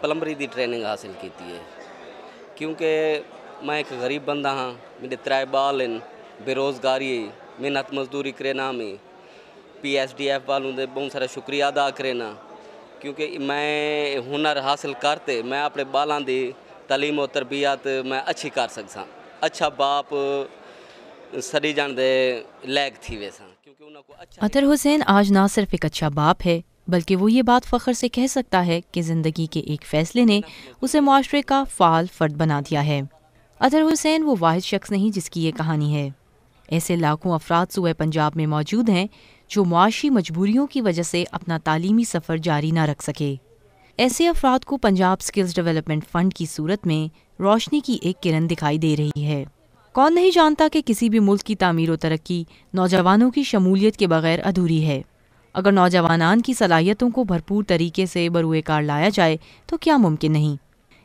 پلمبری دی training حاصل کیتی ہے کیونکہ میں ایک غریب بندہ ہاں، میرے 3 بال ہیں، بے روزگاری محنت مزدوری کرنا میں PSDF والوں دے بہت سارا شکریہ ادا کرنا کیونکہ میں ہنر حاصل کرتے میں اپنے بالاں دی تعلیم و تربیت میں اچھی کر سکساں، اچھا باپ سری جان دے لیگ تھی ویسا کیونکہ انہوں کو اچھا اطہر حسین آج نہ صرف ایک اچھا باپ ہے بلکہ وہ یہ بات فخر سے کہہ سکتا ہے کہ زندگی کے ایک فیصلے نے اسے معاشرے کا فعال فرد بنا دیا ہے۔ اطہر حسین وہ واحد شخص نہیں جس کی یہ کہانی ہے، ایسے لاکھوں افراد صوبہ پنجاب میں موجود ہیں جو معاشی مجبوریوں کی وجہ سے اپنا تعلیمی سفر جاری نہ رکھ سکے۔ ایسے افراد کو پنجاب اسکلز ڈیولپمنٹ فنڈ کی صورت میں روشنی کی ایک کرن دکھائی دے رہی ہے۔ کون نہیں جانتا کہ کسی بھی ملک کی تعمیر و ترقی نوجوانوں کی شمولیت کے بغیر ادھوری ہے۔ اگر نوجوانان کی صلاحیتوں کو بھرپور طریقے سے بروئے کار لایا جائے تو کیا ممکن نہیں۔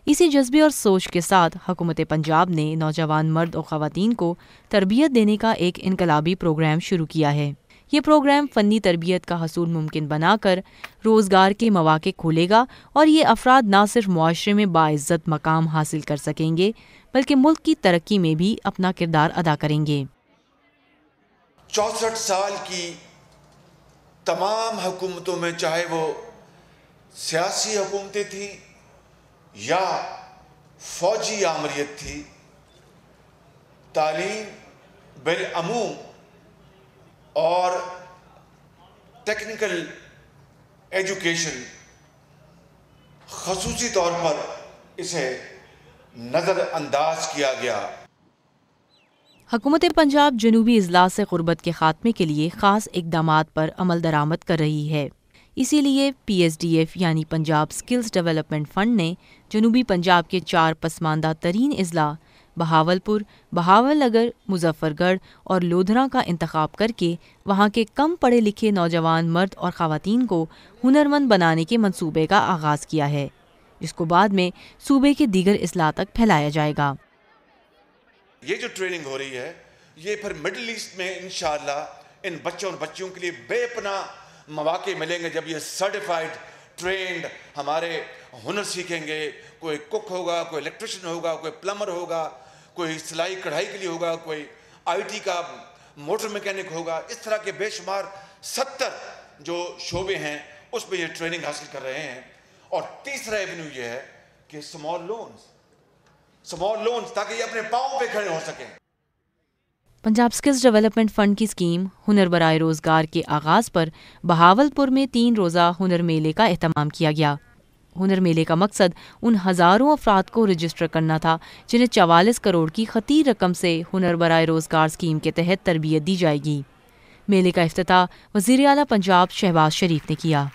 اسی جذبے اور سوچ کے ساتھ حکومت پنجاب نے نوجوان مرد اور خواتین کو تربیت دینے کا ایک انقلابی پروگرام شروع کیا ہے۔ یہ پروگرام فنی تربیت کا حصول ممکن بنا کر روزگار کے مواقع کھولے گا اور یہ افراد نہ صرف معاشرے میں باعزت مقام حاصل کر سکیں گے بلکہ ملک کی ترقی میں بھی اپنا کردار ادا کریں گے۔ 64 سال کی تمام حکومتوں میں چاہے وہ سیاسی حکومتیں تھیں یا فوجی آمریت تھی، تعلیم بالعموم اور ٹیکنیکل ایجوکیشن خصوصی طور پر اسے نظر انداز کیا گیا۔ حکومت پنجاب جنوبی اضلاع سے غربت کے خاتمے کے لیے خاص اقدامات پر عمل درآمد کر رہی ہے۔ اسی لیے PSDF یعنی پنجاب اسکلز ڈیولپمنٹ فنڈ نے جنوبی پنجاب کے 4 پسماندہ ترین اضلاع بہاولپور، بہاول نگر، مظفر گڑھ اور لودھراں کا انتخاب کر کے وہاں کے کم پڑھے لکھے نوجوان مرد اور خواتین کو ہنرمند بنانے کے منصوبے کا آغاز کیا ہے، جس کو بعد میں صوبے کے دیگر اضلاع تک پھیلایا جائے گا۔ یہ جو ٹریننگ ہو رہی ہے یہ پھر مڈل ایسٹ میں انشاءاللہ ان بچوں اور بچیوں کے لیے بے پناہ مواقع ملیں گے جب یہ سرٹیفائڈ ٹرینڈ ہمارے ہنر سیکھیں گے۔ کوئی کک ہوگا، کوئی الیکٹریشن ہوگا، کوئی پلمبر ہوگا، کوئی سلائی کڑھائی کے لیے ہوگا، کوئی IT کا موٹر میکینک ہوگا، اس طرح کے بے شمار 70 جو شعبے ہیں اس میں یہ ٹریننگ حاصل کر رہے ہیں۔ اور تیسرا ایونیو یہ ہے کہ سمال لونز تاکہ یہ اپنے پاؤں پہ کھڑے ہو سکیں۔ پنجاب اسکلز ڈیولپمنٹ فنڈ کی اسکیم ہنر برائے روزگار کے آغاز پر بہاولپور میں 3 روزہ ہنر میلے کا اہتمام کیا گیا۔ ہنر میلے کا مقصد ان ہزاروں افراد کو رجسٹر کرنا تھا جنہیں 44 کروڑ کی خطیر رقم سے ہنر برائے روزگار اسکیم کے تحت تربیت دی جائے گی۔ میلے کا افتتاح وزیر اعلیٰ پنجاب شہباز شریف نے کیا۔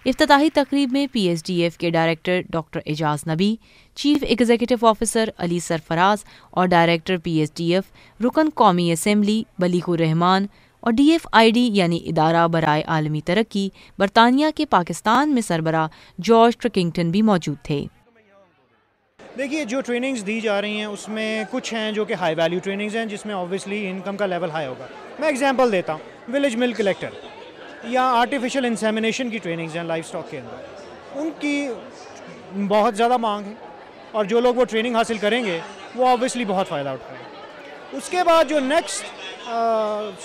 افتتاحی تقریب میں PSDF کے ڈائریکٹر ڈاکٹر اعجاز نبی، چیف ایگزیکٹو آفیسر علی سرفراز اور ڈائریکٹر PSDF رکن قومی اسمبلی بلیغ الرحمان اور DFID یعنی ادارہ برائے عالمی ترقی برطانیہ کے پاکستان میں سربراہ جارج ٹرکنگٹن بھی موجود تھے۔ دیکھیے جو ٹریننگز دی جا رہی ہیں اس میں کچھ ہیں جو کہ ہائی ویلیو ٹریننگز ہیں جس میں آبویسلی انکم کا لیول ہائی ہوگا۔ میں ایگزامپل دیتا ہوں، ولیج ملک کلیکٹر یا آرٹیفیشل انسیمینیشن کی ٹریننگز ہیں لائف سٹاک کے اندر، ان کی بہت زیادہ مانگ ہے اور جو لوگ وہ ٹریننگ حاصل کریں گے وہ آبویسلی بہت فائدہ اٹھائیں گے۔ اس کے بعد جو نیکسٹ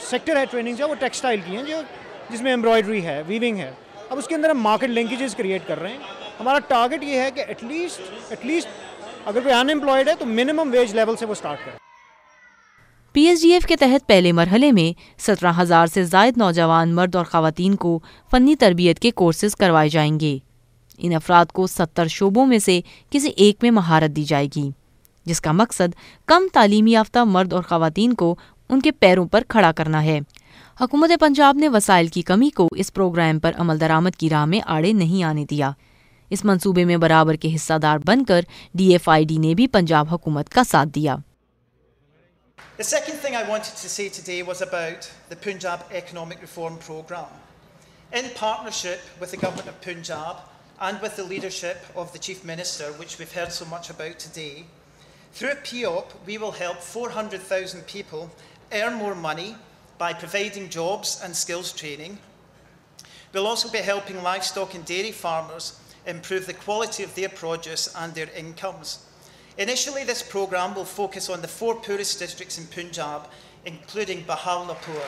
سیکٹر ہے ٹریننگز ہے وہ ٹیکسٹائل کی ہیں جس میں ایمبرائڈری ہے، ویونگ ہے۔ اب اس کے اندر ہم مارکیٹ لنکیجز کریٹ کر رہے ہیں۔ ہمارا ٹارگٹ یہ ہے کہ ایٹ لیسٹ اگر کوئی ان امپلائڈ ہے تو منیمم ویج لیول سے وہ سٹارٹ کرے۔ PSDF کے تحت پہلے مرحلے میں 17,000 سے زائد نوجوان مرد اور خواتین کو فنی تربیت کے کورسز کروائے جائیں گے۔ ان افراد کو 70 شعبوں میں سے کسی ایک میں مہارت دی جائے گی، جس کا مقصد کم تعلیمی یافتہ مرد اور خواتین کو ان کے پیروں پر کھڑا کرنا ہے۔ حکومت پنجاب نے وسائل کی کمی کو اس پروگرام پر عمل درآمد کی راہ میں آڑے نہیں آنے دیا۔ اس منصوبے میں برابر کے حصہ دار بن کر DFID نے بھی پنجاب حکومت کا ساتھ دیا۔ The second thing I wanted to say today was about the Punjab Economic Reform Programme. In partnership with the Government of Punjab and with the leadership of the Chief Minister, which we've heard so much about today, through PEOP we will help 400,000 people earn more money by providing jobs and skills training. We'll also be helping livestock and dairy farmers improve the quality of their produce and their incomes. Initially, this programme will focus on the 4 poorest districts in Punjab, including Bahawalpur.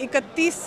31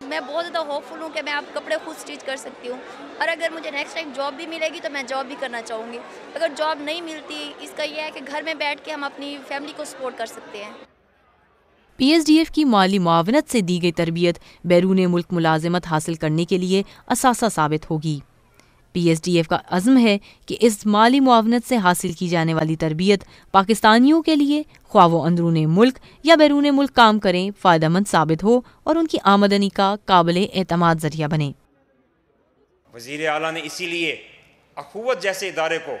میں بہت زیادہ hope فل ہوں کہ میں آپ کپڑے خود stitch کر سکتی ہوں، اور اگر مجھے نیکسٹ ٹائم جاب بھی ملے گی تو میں جاب بھی کرنا چاہوں گی. اگر جاب نہیں ملتی، اس کا یہ ہے کہ گھر میں بیٹھ کے ہم اپنی فیملی کو سپورٹ کر سکتے ہیں. پی ایس ڈی ایف کی مالی معاونت سے دی گئی تربیت بیرون ملک ملازمت حاصل کرنے کے لیے اثاثہ ثابت ہوگی. پی ایس ڈی ایف کا عزم ہے کہ اس مالی معاونت سے حاصل کی جانے والی تربیت پاکستانیوں کے لیے خواہ وہ اندرون ملک یا بیرون ملک کام کریں فائدہ مند ثابت ہو اور ان کی آمدنی کا قابل اعتماد ذریعہ بنے. وزیر اعلیٰ نے اسی لیے اخوت جیسے ادارے کو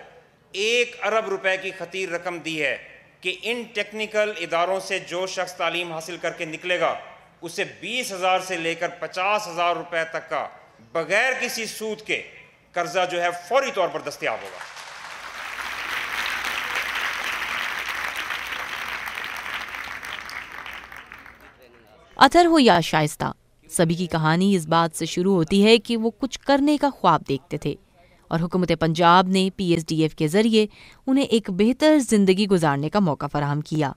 1 ارب روپے کی خطیر رقم دی ہے کہ ان ٹیکنیکل اداروں سے جو شخص تعلیم حاصل کر کے نکلے گا اسے 20,000 سے لے کر 50,000 روپے تک کا بغیر کسی سود کے قرضہ جو ہے فوری طور پر دستیاب ہوگا. اطہر ہو یا شائستہ، سبھی کی کہانی اس بات سے شروع ہوتی ہے کہ وہ کچھ کرنے کا خواب دیکھتے تھے اور حکومت پنجاب نے پی ایس ڈی ایف کے ذریعے انہیں ایک بہتر زندگی گزارنے کا موقع فراہم کیا.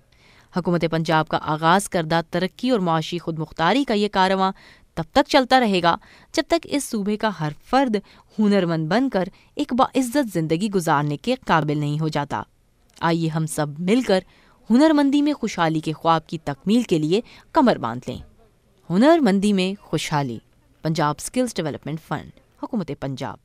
حکومت پنجاب کا آغاز کردہ ترقی اور معاشی خود مختاری کا یہ کارواں تب تک چلتا رہے گا جب تک اس صوبے کا ہر فرد ہنرمند بن کر ایک باعزت زندگی گزارنے کے قابل نہیں ہو جاتا. آئیے ہم سب مل کر ہنرمندی میں خوشحالی کے خواب کی تکمیل کے لیے کمر باندھ لیں. ہنرمندی میں خوشحالی، پنجاب سکلز ڈیولپمنٹ فنڈ، حکومت پنجاب.